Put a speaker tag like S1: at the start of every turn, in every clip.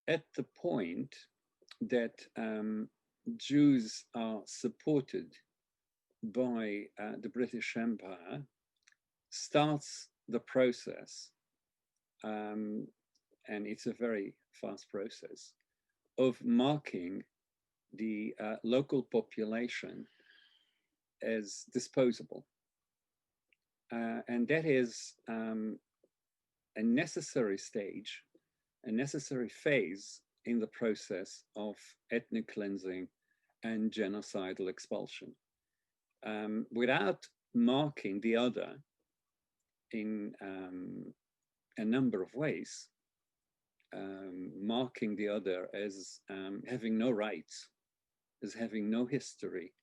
S1: at the point that Jews are supported by the British Empire starts the process, um, and it's a very fast process, of marking the local population as disposable. And that is a necessary stage, a necessary phase in the process of ethnic cleansing and genocidal expulsion. Without marking the other in a number of ways, marking the other as having no rights, as having no history,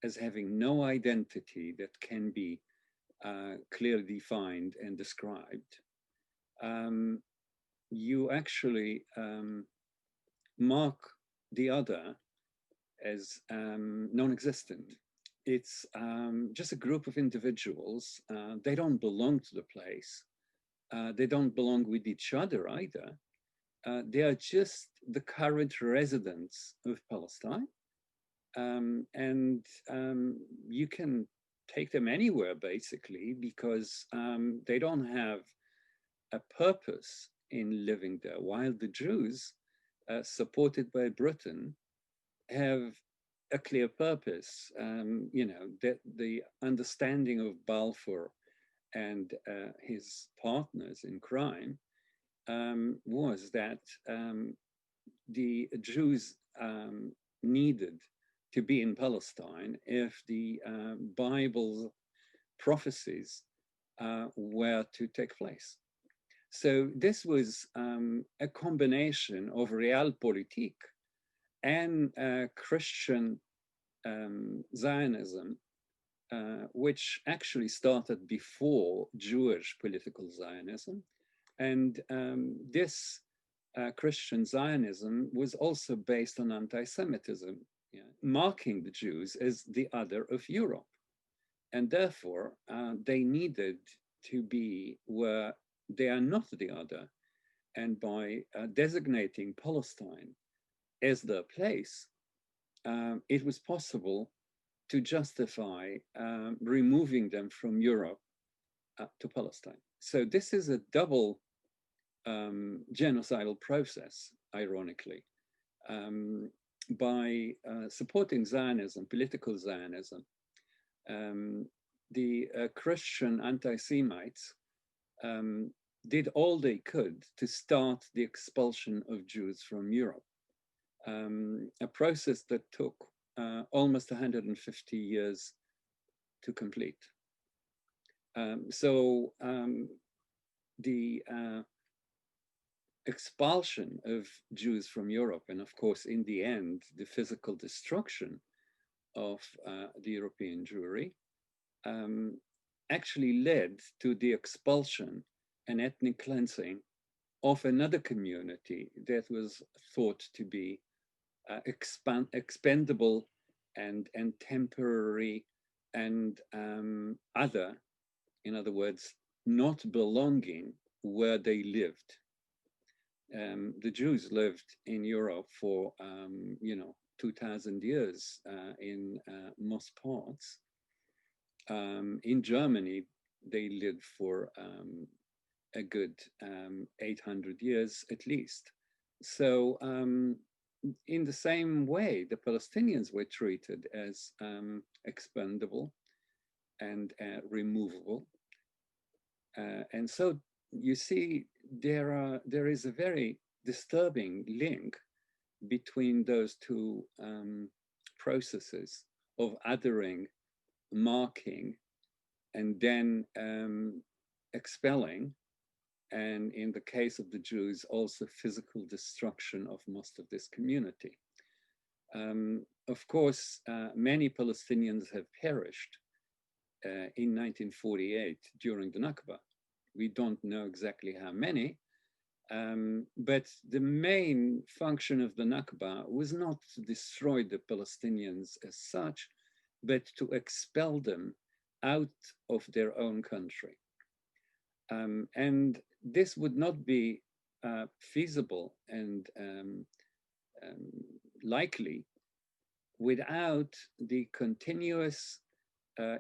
S1: as having no identity that can be clearly defined and described, um, you actually mark the other as non-existent. It's just a group of individuals. They don't belong to the place. They don't belong with each other either. They are just the current residents of Palestine. And you can take them anywhere basically because they don't have a purpose in living there, while the Jews, supported by Britain, have a clear purpose. That the understanding of Balfour and his partners in crime was that the Jews needed to be in Palestine if the Bible's prophecies were to take place. So this was a combination of realpolitik and Christian Zionism, which actually started before Jewish political Zionism. And this Christian Zionism was also based on anti-Semitism, marking the Jews as the other of Europe. And therefore, they needed to be where they are not the other. And by designating Palestine as their place, it was possible to justify removing them from Europe to Palestine. So this is a double genocidal process, ironically. By supporting Zionism, political Zionism, the Christian anti-Semites did all they could to start the expulsion of Jews from Europe, a process that took almost 150 years to complete. So the expulsion of Jews from Europe, and of course, in the end, the physical destruction of the European Jewry, actually led to the expulsion and ethnic cleansing of another community that was thought to be expendable and temporary and other, in other words, not belonging where they lived. The Jews lived in Europe for 2,000 years in most parts. In Germany, they lived for a good 800 years at least. So in the same way, the Palestinians were treated as expendable and removable. And so you see, there is a very disturbing link between those two processes of othering, marking, and then expelling, and in the case of the Jews, also physical destruction of most of this community. Of course, many Palestinians have perished in 1948 during the Nakba. We don't know exactly how many, but the main function of the Nakba was not to destroy the Palestinians as such, but to expel them out of their own country. And this would not be feasible and likely without the continuous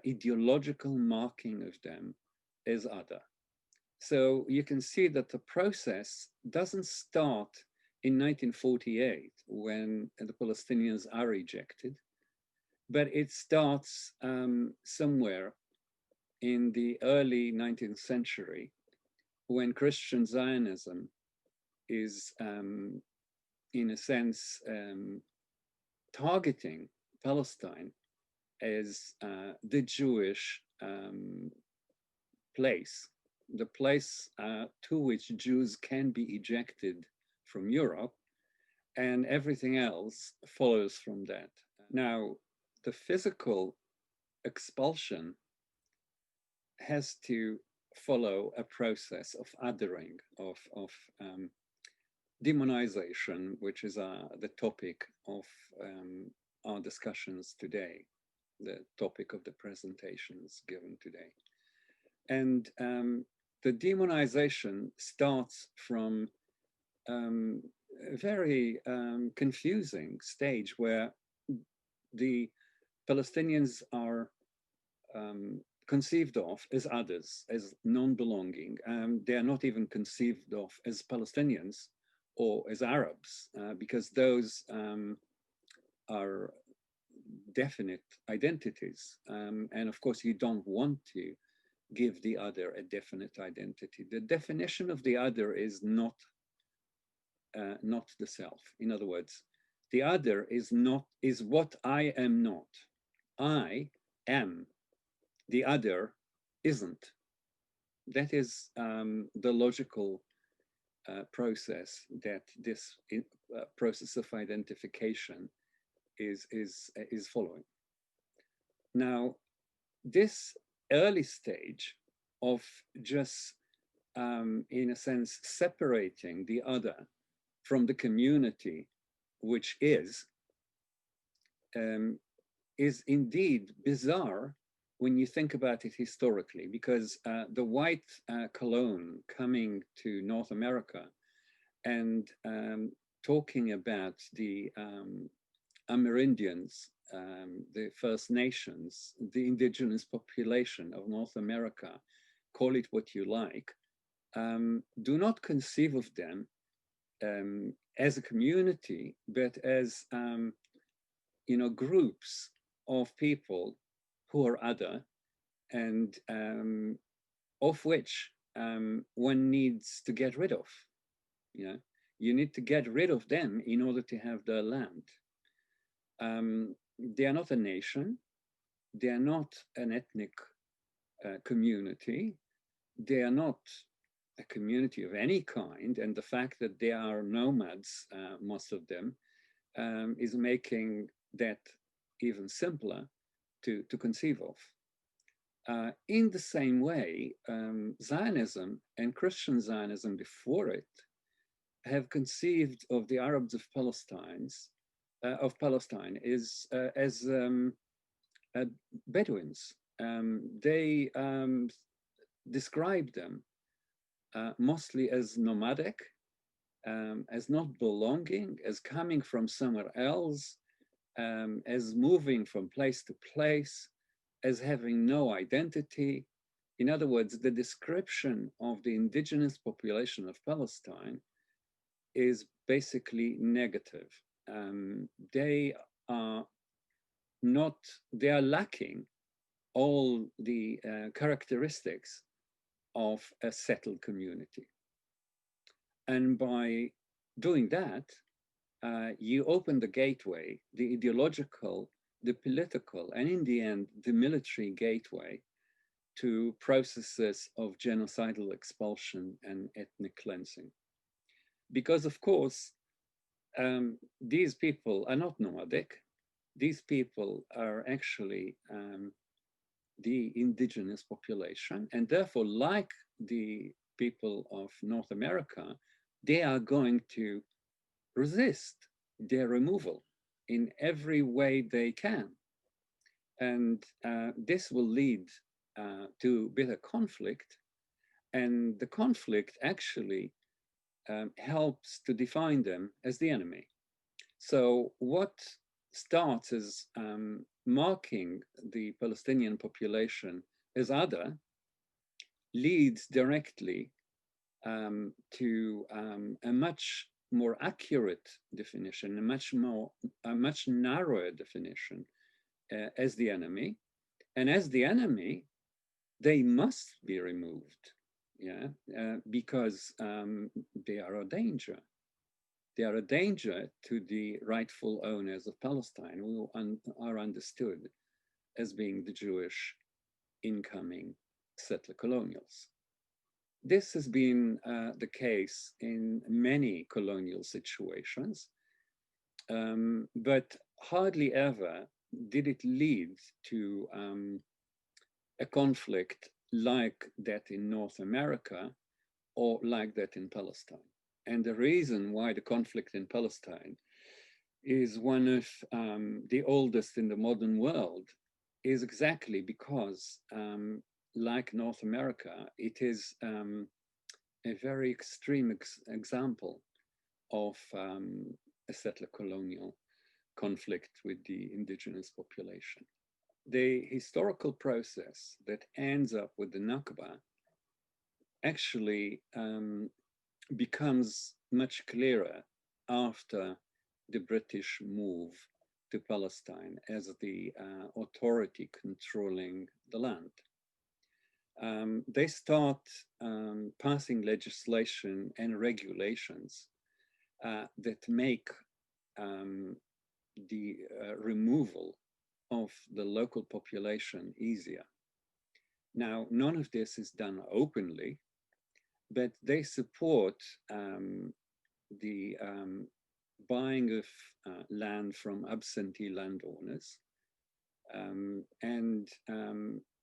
S1: ideological marking of them as other. So you can see that the process doesn't start in 1948 when the Palestinians are rejected, but it starts somewhere in the early 19th century when Christian Zionism is, in a sense, targeting Palestine as the Jewish place, the place to which Jews can be ejected from Europe, and everything else follows from that. Now, the physical expulsion has to follow a process of othering, of demonization, which is the topic of our discussions today, the topic of the presentations given today. And the demonization starts from a very confusing stage where the Palestinians are conceived of as others, as non-belonging. They are not even conceived of as Palestinians or as Arabs, because those are definite identities. And of course, you don't want to give the other a definite identity. The definition of the other is not the self. In other words, the other is what I am not. I am. The other isn't. That is the logical process that this process of identification is following. Now, this early stage of just, in a sense, separating the other from the community, which is indeed bizarre when you think about it historically, because the white colon coming to North America and talking about the Amerindians, the First Nations, the indigenous population of North America, call it what you like, do not conceive of them as a community, but as groups of people who are other, and of which one needs to get rid of. You need to get rid of them in order to have their land. They are not a nation. They are not an ethnic community. They are not a community of any kind. And the fact that they are nomads, most of them, is making that even simpler to conceive of. In the same way, Zionism and Christian Zionism before it have conceived of the Arabs of Palestine as Bedouins. They describe them mostly as nomadic, as not belonging, as coming from somewhere else, as moving from place to place, as having no identity. In other words, the description of the indigenous population of Palestine is basically negative. They are lacking all the characteristics of a settled community. And by doing that, you open the gateway, the ideological, the political, and in the end, the military gateway to processes of genocidal expulsion and ethnic cleansing. Because of course, these people are not nomadic. These people are actually the indigenous population, and therefore, like the people of North America, they are going to resist their removal in every way they can. And this will lead to bitter conflict. And the conflict actually helps to define them as the enemy. So what starts as marking the Palestinian population as other leads directly to a much more accurate definition, a much narrower definition as the enemy. And as the enemy, they must be removed, yeah, because they are a danger. They are a danger to the rightful owners of Palestine, who are understood as being the Jewish incoming settler colonials. This has been the case in many colonial situations, but hardly ever did it lead to a conflict like that in North America or like that in Palestine. And the reason why the conflict in Palestine is one of the oldest in the modern world is exactly because, like North America, it is a very extreme example of a settler colonial conflict with the indigenous population. The historical process that ends up with the Nakba actually becomes much clearer after the British move to Palestine as the authority controlling the land. They start passing legislation and regulations that make the removal of the local population easier. Now, none of this is done openly, but they support the buying of land from absentee landowners. And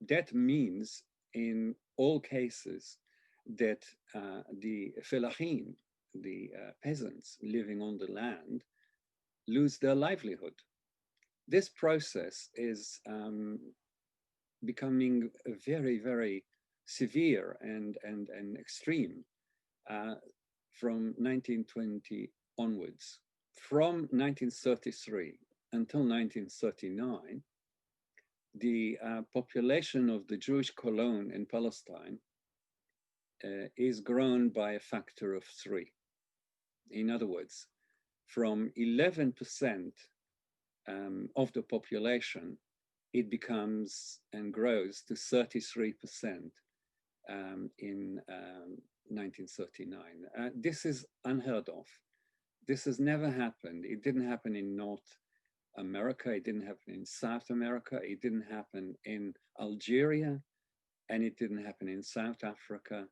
S1: that means in all cases that the felahim, the peasants living on the land, lose their livelihood. This process is becoming very, very severe and extreme from 1920 onwards. From 1933 until 1939, the population of the Jewish colony in Palestine is grown by a factor of 3. In other words, from 11% of the population, it becomes and grows to 33% in 1939. This is unheard of. This has never happened. It didn't happen in North America. It didn't happen in South America. It didn't happen in Algeria. And it didn't happen in South Africa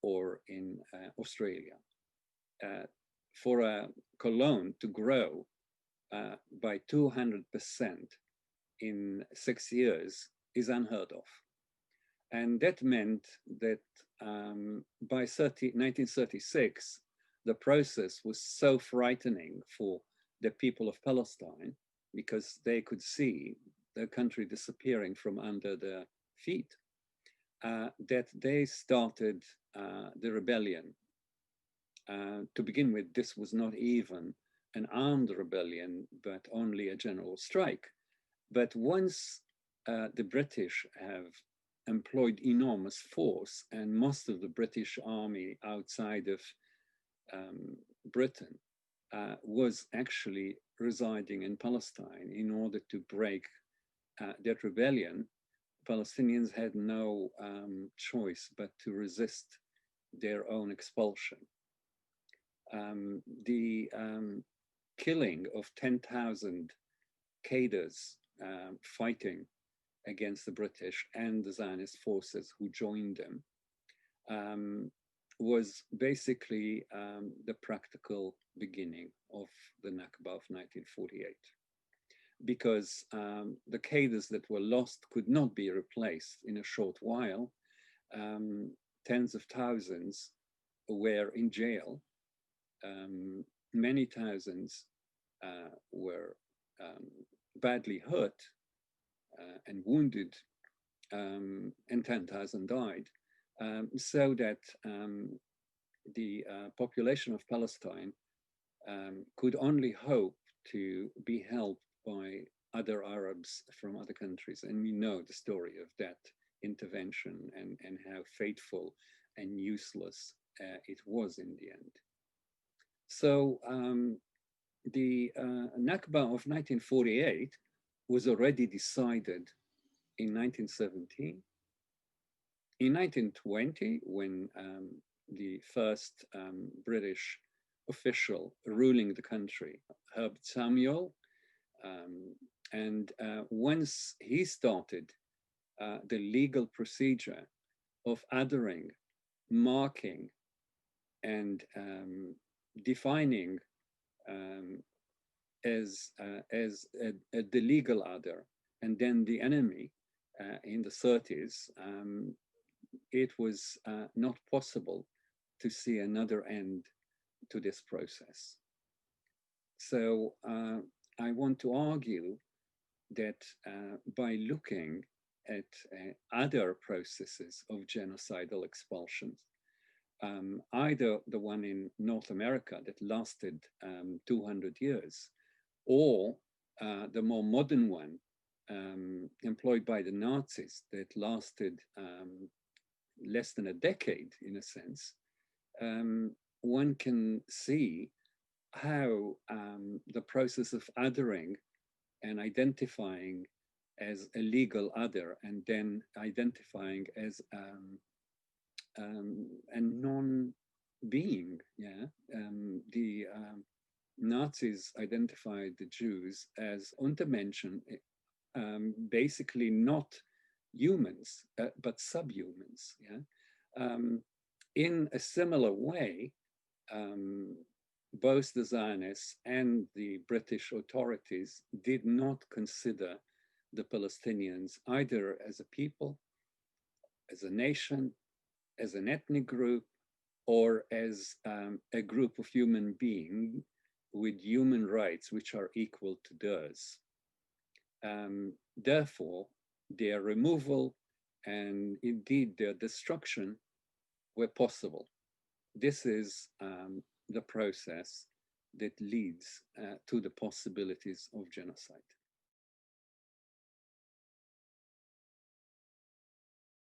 S1: or in Australia. For a colon to grow by 200% in 6 years is unheard of. And that meant that by 1936, the process was so frightening for the people of Palestine because they could see the country disappearing from under their feet, that they started the rebellion. To begin with, this was not even an armed rebellion, but only a general strike. But once the British have employed enormous force, and most of the British army outside of Britain was actually residing in Palestine in order to break that rebellion, Palestinians had no choice but to resist their own expulsion. The killing of 10,000 cadres fighting against the British and the Zionist forces who joined them was basically the practical beginning of the Nakba of 1948. Because the cadres that were lost could not be replaced in a short while. Tens of thousands were in jail. Many thousands were badly hurt and wounded, and 10,000 died. So that the population of Palestine could only hope to be helped by other Arabs from other countries. And we know the story of that intervention and how fateful and useless it was in the end. So the Nakba of 1948 was already decided in 1917. In 1920, when the first British official ruling the country, Herbert Samuel, and once he started the legal procedure of othering, marking, and defining as the legal other, and then the enemy in the 30s, it was not possible to see another end to this process. So I want to argue that by looking at other processes of genocidal expulsions, either the one in North America that lasted 200 years, or the more modern one employed by the Nazis that lasted less than a decade, in a sense, one can see how the process of othering and identifying as a legal other and then identifying as a non-being, yeah. The Nazis identified the Jews as Untermenschen, basically not humans, but subhumans, yeah. In a similar way, both the Zionists and the British authorities did not consider the Palestinians either as a people, as a nation, as an ethnic group, or as a group of human beings with human rights which are equal to theirs. Therefore, their removal and indeed their destruction were possible. This is the process that leads to the possibilities of genocide.